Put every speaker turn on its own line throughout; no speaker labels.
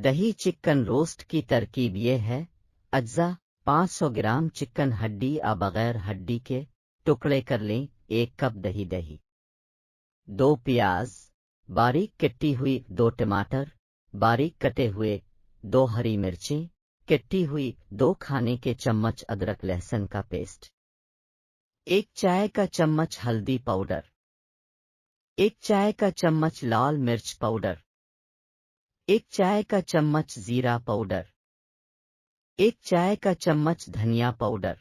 दही chicken roast की तरकीब ये है। अज्जा 500 ग्राम चिकन हड्डी या बगैर हड्डी के टुकड़े कर लें। 1 कप दही, 2 प्याज बारीक कटी हुई, 2 टमाटर बारीक कटे हुए, 2 हरी मिर्चें कटी हुई, 2 खाने के चम्मच अदरक लहसुन का पेस्ट, 1 चाय का चम्मच हल्दी पाउडर, 1 चाय का चम्मच लाल मिर्च पाउडर, 1 चाय का चम्मच जीरा पाउडर, 1 चाय का चम्मच धनिया पाउडर,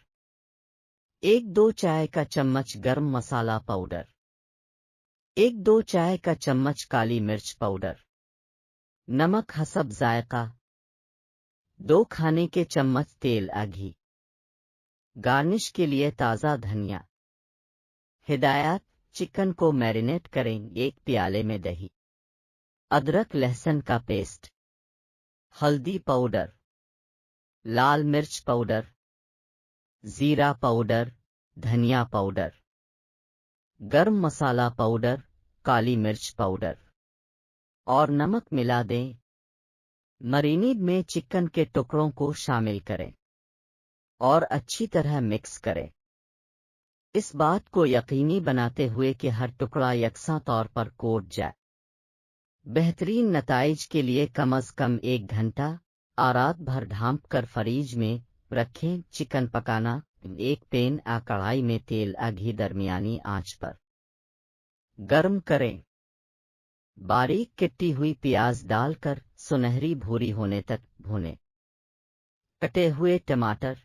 1-2 चाय का चम्मच गरम मसाला पाउडर, 1-2 चाय का चम्मच काली मिर्च पाउडर, नमक हसब जायका, 2 खाने के चम्मच तेल या घी। गार्निश के लिए ताज़ा धनिया। हिदायत: चिकन को मैरिनेट करें। 1 प्याले में दही, अदरक लहसुन का पेस्ट, हल्दी पाउडर, लाल मिर्च पाउडर, जीरा पाउडर, धनिया पाउडर, गरम मसाला पाउडर, काली मिर्च पाउडर और नमक मिला दें। मरीनेड में चिकन के टुकड़ों को शामिल करें और अच्छी तरह मिक्स करें। इस बात को यकीनी बनाते हुए कि हर टुकड़ा यकसा तौर पर कोट जाए। बेहतरीन नताइज के लिए कम से कम 1 घंटा और रात भर ढांप कर फ्रीज में रखें। चिकन पकाना: 1 पैन या कढ़ाई में तेल या घी दरमियानी आंच पर गर्म करें। बारीक कटी हुई प्याज डालकर सुनहरी भूरी होने तक भूनें। कटे हुए टमाटर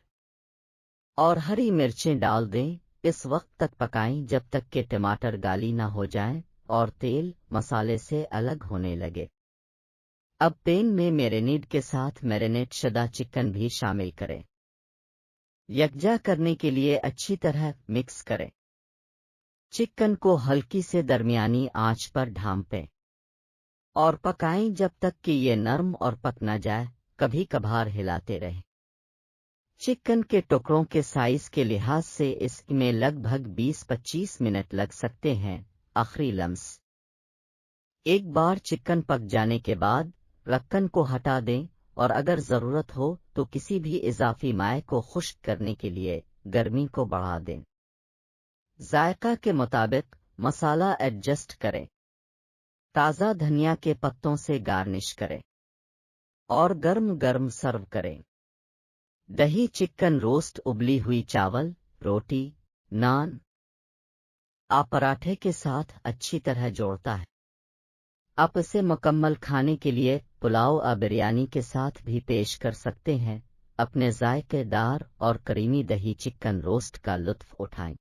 और हरी मिर्चें डाल दें। इस वक्त तक पकाएं जब तक कि टमाटर गाली ना हो जाएं और तेल मसाले से अलग होने लगे। अब पैन में मैरिनेड के साथ मैरिनेट शुदा चिकन भी शामिल करें। यकजा करने के लिए अच्छी तरह मिक्स करें। चिकन को हल्की से दरमियानी आंच पर ढांपें और पकाएं जब तक कि ये नरम और पक न जाए। कभी कभार हिलाते रहें। चिकन के टुकड़ों के साइज के लिहाज से इसमें लगभग 20-25 मिनट लग सकते हैं। आखिरी लम्स: एक बार चिकन पक जाने के बाद ढक्कन को हटा दें और अगर ज़रूरत हो तो किसी भी इजाफी माए को खुश्क करने के लिए गर्मी को बढ़ा दें। जायका के मुताबिक मसाला एडजस्ट करें। ताज़ा धनिया के पत्तों से गार्निश करें और गर्म गर्म सर्व करें। दही चिकन रोस्ट उबली हुई चावल, रोटी, नान या पराठे के साथ अच्छी तरह जोड़ता है। आप इसे मुकम्मल खाने के लिए पुलाव या बिरयानी के साथ भी पेश कर सकते हैं। अपने जायकेदार और करीमी दही चिकन रोस्ट का लुत्फ उठाएं।